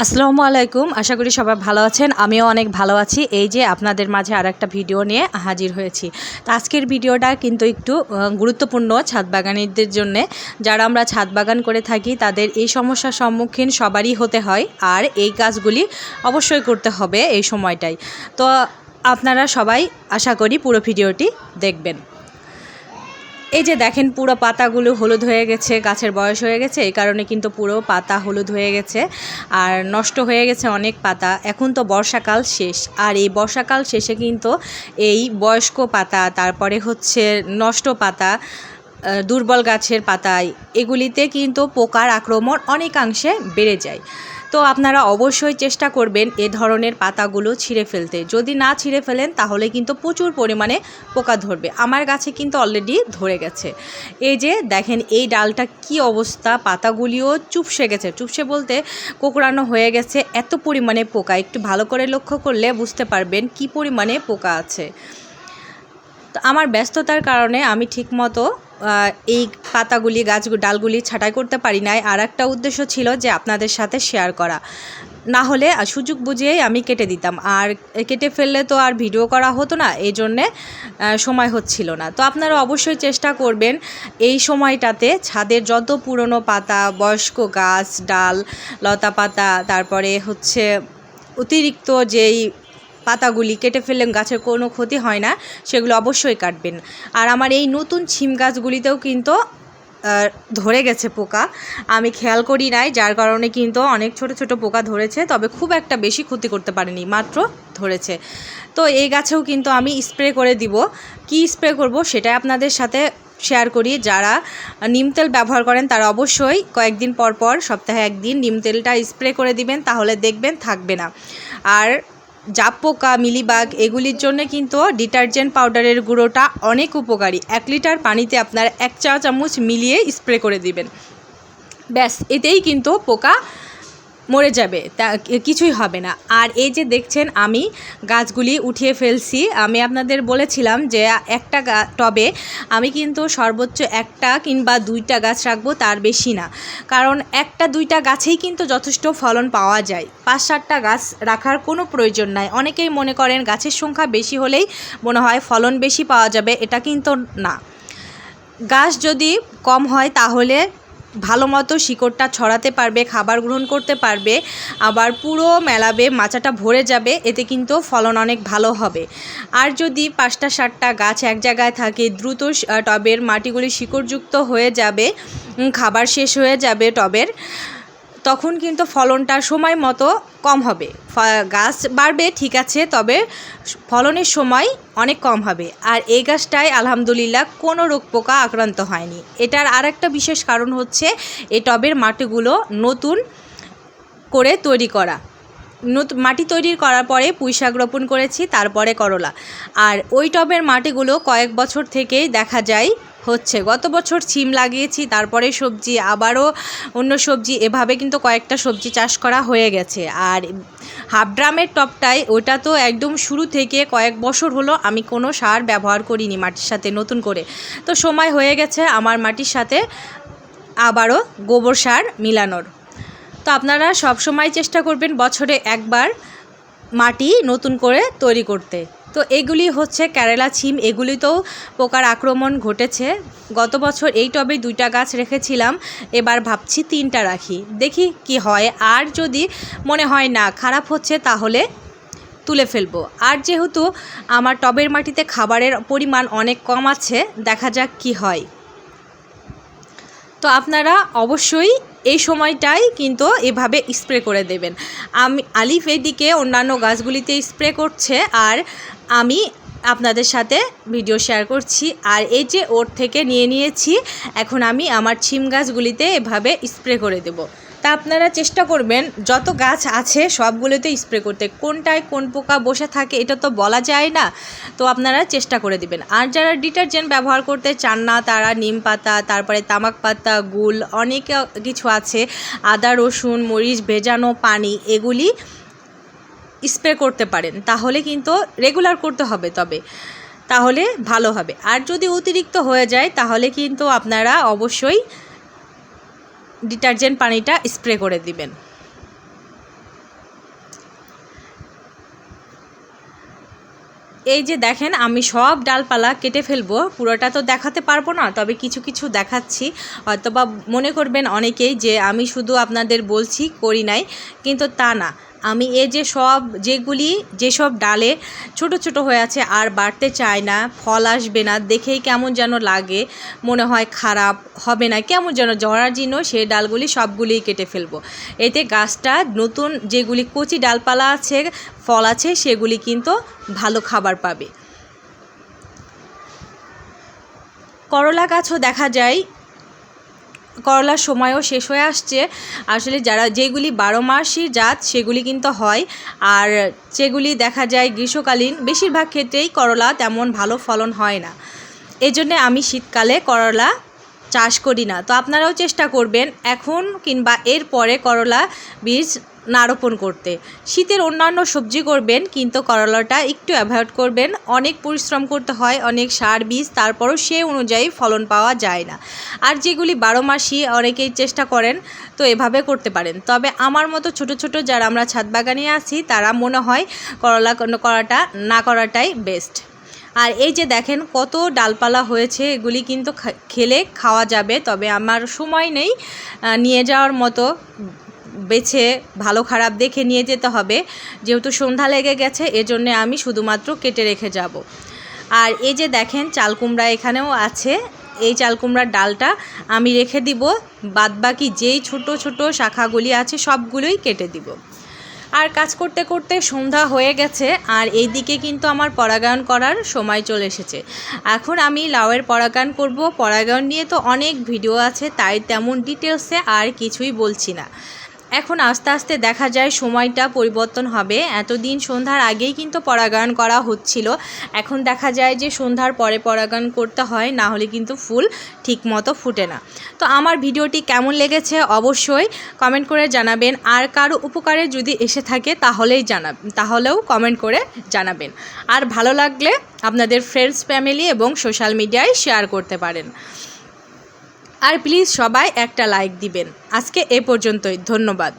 আসসালামু আলাইকুম। আশা করি সবাই ভালো আছেন। আমিও অনেক ভালো আছি। এই যে আপনাদের মাঝে আরেকটা ভিডিও নিয়ে হাজির হয়েছি। তো আজকের ভিডিওটা কিন্তু একটু গুরুত্বপূর্ণ ছাদ বাগানীদের জন্যে। যারা আমরা ছাদ বাগান করে থাকি তাদের এই সমস্যার সম্মুখীন সবারই হতে হয়, আর এই কাজগুলি অবশ্যই করতে হবে এই সময়টাই। তো আপনারা সবাই আশা করি পুরো ভিডিওটি দেখবেন। এই যে দেখেন পুরো পাতাগুলো হলুদ হয়ে গেছে, গাছের বয়স হয়ে গেছে, এই কারণে কিন্তু পুরো পাতা হলুদ হয়ে গেছে আর নষ্ট হয়ে গেছে অনেক পাতা। এখন তো বর্ষাকাল শেষ, আর এই বর্ষাকাল শেষে কিন্তু এই বয়স্ক পাতা, তারপরে হচ্ছে নষ্ট পাতা, দুর্বল গাছের পাতায় এগুলিতে কিন্তু পোকার আক্রমণ অনেকাংশে বেড়ে যায়। তো আপনারা অবশ্যই চেষ্টা করবেন এ ধরনের পাতাগুলো ছিঁড়ে ফেলতে। যদি না ছিঁড়ে ফেলেন তাহলে কিন্তু প্রচুর পরিমাণে পোকা ধরবে। আমার গাছে কিন্তু অলরেডি ধরে গেছে। এই যে দেখেন এই ডালটা কি অবস্থা, পাতাগুলিও চুপসে গেছে। চুপসে বলতে কোঁকড়ানো হয়ে গেছে, এত পরিমাণে পোকা। একটু ভালো করে লক্ষ্য করলে বুঝতে পারবেন কি পরিমাণে পোকা আছে। তো আমার ব্যস্ততার কারণে আমি ঠিকমতো এই পাতাগুলি ডালগুলি ছাঁটাই করতে পারি নাই। আর একটা উদ্দেশ্য ছিল যে আপনাদের সাথে শেয়ার করা, না হলে সুযোগ বুঝিয়েই আমি কেটে দিতাম, আর কেটে ফেললে তো আর ভিডিও করা হতো না, এই জন্যে সময় হচ্ছিল না। তো আপনারা অবশ্যই চেষ্টা করবেন এই সময়টাতে ছাদের যত পুরনো পাতা, বয়স্ক গাছ, ডাল, লতা পাতা, তারপরে হচ্ছে অতিরিক্ত যেই পাতাগুলি কেটে ফেললে গাছের কোনো ক্ষতি হয় না, সেগুলো অবশ্যই কাটবেন। আর আমার এই নতুন শিম গাছগুলিতেও কিন্তু ধরে গেছে পোকা, আমি খেয়াল করি নাই, যার কারণে কিন্তু অনেক ছোট ছোট পোকা ধরেছে, তবে খুব একটা বেশি ক্ষতি করতে পারেনি, মাত্র ধরেছে। তো এই গাছেও কিন্তু আমি স্প্রে করে দিব। কি স্প্রে করব সেটাই আপনাদের সাথে শেয়ার করি। যারা নিম তেল ব্যবহার করেন তারা অবশ্যই কয়েকদিন পর পর, সপ্তাহে একদিন নিম তেলটা স্প্রে করে দিবেন, তাহলে দেখবেন থাকবে না। আর জাপ পোকা, মিলিবাগ এগুলির জন্য কিন্তু ডিটারজেন্ট পাউডারের গুঁড়োটা অনেক উপকারী। 1 লিটার পানিতে আপনার 1 চা চামচ মিলিয়ে স্প্রে করে দিবেন, ব্যাস এতেই কিন্তু পোকা মরে যাবে, তা কিছুই হবে না। আর এই যে দেখছেন আমি গাছগুলি উঠিয়ে ফেলছি। আমি আপনাদের বলেছিলাম যে একটা টবে আমি কিন্তু সর্বোচ্চ 1টা কিংবা 2টা গাছ রাখবো, তার বেশি না। কারণ 1টা 2টা গাছেই কিন্তু যথেষ্ট ফলন পাওয়া যায়। 5-7টা গাছ রাখার কোনো প্রয়োজন নাই। অনেকেই মনে করেন গাছের সংখ্যা বেশি হলেই মনে হয় ফলন বেশি পাওয়া যাবে, এটা কিন্তু না। গাছ যদি কম হয় তাহলে ভালো মতো শিকড়টা ছড়াতে পারবে, খাবার গ্রহণ করতে পারবে, আবার পুরো মেলাবে, মাচাটা ভরে যাবে, এতে কিন্তু ফলন অনেক ভালো হবে। আর যদি 5টা 7টা গাছ এক জায়গায় থাকে, দ্রুত টবের মাটিগুলি শিকড়যুক্ত হয়ে যাবে, খাবার শেষ হয়ে যাবে টবের, তখন কিন্তু ফলনটা সময় মতো কম হবে। গাছ বাড়বে ঠিক আছে, তবে ফলনের সময় অনেক কম হবে। আর এই গাছটায় আলহামদুলিল্লাহ কোনো রোগ পোকা আক্রান্ত হয়নি। এটার আরেকটা বিশেষ কারণ হচ্ছে এই টবের মাটিগুলো নতুন করে তৈরি করা। মাটি তৈরি করার পরে পুঁইশাক রোপণ করেছি, তারপরে করলা। আর ওই টবের মাটিগুলো কয়েক বছর থেকেই দেখা যায় হচ্ছে। গত বছর সিম লাগিয়েছি, তারপরে সবজি, আবারও অন্য সবজি, এভাবে কিন্তু কয়েকটা সবজি চাষ করা হয়ে গেছে। আর হাফ ড্রামের টবটায়, ওটা তো একদম শুরু থেকে কয়েক বছর হলো আমি কোনো সার ব্যবহার করিনি মাটির সাথে নতুন করে। তো সময় হয়ে গেছে আমার মাটির সাথে আবারও গোবর সার মিলানোর। তো আপনারা সব সময় চেষ্টা করবেন বছরে একবার মাটি নতুন করে তৈরি করতে। তো এগুলি হচ্ছে কেরালা সিম, এগুলিতেও পোকার আক্রমণ ঘটেছে। গত বছর এই টবে 2টা গাছ রেখেছিলাম, এবার ভাবছি 3টা রাখি, দেখি কি হয়। আর যদি মনে হয় না খারাপ হচ্ছে তাহলে তুলে ফেলবো। আর যেহেতু আমার টবের মাটিতে খাবারের পরিমাণ অনেক কম আছে, দেখা যাক কি হয়। তো আপনারা অবশ্যই এই সময়টাই কিন্তু এভাবে স্প্রে করে দেবেন। আলিফ এদিকে অন্যান্য গাছগুলিতে স্প্রে করছে, আর আমি আপনাদের সাথে ভিডিও শেয়ার করছি। আর এই যে ওর থেকে নিয়ে নিয়েছি, এখন আমি আমার সিম গাছগুলিতে এভাবে স্প্রে করে দেব। তা আপনারা চেষ্টা করবেন যত গাছ আছে সবগুলোতে স্প্রে করতে। কোনটায় কোন পোকা বসে থাকে এটা তো বলা যায় না, তো আপনারা চেষ্টা করে দিবেন। আর যারা ডিটারজেন্ট ব্যবহার করতে চান না তারা নিম পাতা, তারপরে তামাক পাতা, গুল, অনেক কিছু আছে, আদা, রসুন, মরিচ ভেজানো পানি, এগুলি স্প্রে করতে পারেন। তাহলে কিন্তু রেগুলার করতে হবে, তবে তাহলে ভালো হবে। আর যদি অতিরিক্ত হয়ে যায় তাহলে কিন্তু আপনারা অবশ্যই ডিটারজেন্ট পানিটা স্প্রে করে দিবেন। এই যে দেখেন আমি সব ডালপালা কেটে ফেলবো, পুরোটা তো দেখাতে পারবো না, তবে কিছু কিছু দেখাচ্ছি। হয়তোবা মনে করবেন অনেকেই যে আমি শুধু আপনাদের বলছি, করি নাই, কিন্তু তা না। আমি এই যে যেসব ডালে ছোট ছোট হয়ে আছে আর বাড়তে চায় না, ফল আসবে না, দেখেই কেমন যেন লাগে, মনে হয় খারাপ হবে না, কেমন যেন জরাজীর্ণ, সেই ডালগুলি সবগুলিই কেটে ফেলবো। এতে গাছটা নতুন যেগুলি কচি ডালপালা আছে, ফল আছে, সেগুলি কিন্তু ভালো খাবার পাবে। করলা গাছও দেখা যায়, করলার সময়ও শেষ হয়ে আসছে। আসলে যেগুলি 12 মাসি জাত সেগুলি কিন্তু হয়, আর যেগুলি দেখা যায় গ্রীষ্মকালীন, বেশিরভাগ ক্ষেত্রেই করলা তেমন ভালো ফলন হয় না। এজন্যে আমি শীতকালে করলা চাষ করি না। তো আপনারাও চেষ্টা করবেন এখন কিংবা এর পরে করলা বীজ না রোপণ করতে। শীতের অন্যান্য সবজি করবেন, কিন্তু করলাটা একটু অ্যাভয়েড করবেন। অনেক পরিশ্রম করতে হয়, অনেক সার বীজ, তারপরও সে অনুযায়ী ফলন পাওয়া যায় না। আর যেগুলি 12 মাসই অনেকেই চেষ্টা করেন, তো এভাবে করতে পারেন। তবে আমার মতো ছোট ছোট যারা আমরা ছাদ বাগানে আছি, তারা মনে হয় করাটা না করাটাই বেস্ট। আর এই যে দেখেন কত ডালপালা হয়েছে, এগুলি কিন্তু খেলে খাওয়া যাবে, তবে আমার সময় নেই নিয়ে যাওয়ার মতো। বেছে ভালো খারাপ দেখে নিয়ে যেতে হবে, যেহেতু সন্ধ্যা লেগে গেছে, এজন্যে আমি শুধুমাত্র কেটে রেখে যাব। আর এই যে দেখেন চাল কুমড়া এখানেও আছে, এই চাল কুমড়ার ডালটা আমি রেখে দিব, বাদবাকি যেই ছোট ছোট শাখাগুলি আছে সবগুলোই কেটে দিব। আর কাজ করতে করতে সন্ধ্যা হয়ে গেছে, আর এই দিকে কিন্তু আমার পরাগায়ন করার সময় চলে এসেছে। এখন আমি লাউয়ের পরাগায়ন করব। পরাগায়ন নিয়ে তো অনেক ভিডিও আছে, তাই তেমন ডিটেলসে আর কিছুই বলছি না। এখন আস্তে আস্তে দেখা যায় সময়টা পরিবর্তন হবে। এতদিন সন্ধ্যার আগেই কিন্তু পরাগায়ন করা হচ্ছিল, এখন দেখা যায় যে সন্ধ্যার পরে পরাগায়ন করতে হয়, না হলে কিন্তু ফুল ঠিকমতো ফুটে না। তো আমার ভিডিওটি কেমন লেগেছে অবশ্যই কমেন্ট করে জানাবেন। আর কারো উপকারে যদি এসে থাকে তাহলেও কমেন্ট করে জানাবেন। আর ভালো লাগলে আপনাদের ফ্রেন্ডস, ফ্যামিলি এবং সোশ্যাল মিডিয়ায় শেয়ার করতে পারেন। আর প্লিজ সবাই একটা লাইক দিবেন। আজকে এ পর্যন্তই, ধন্যবাদ।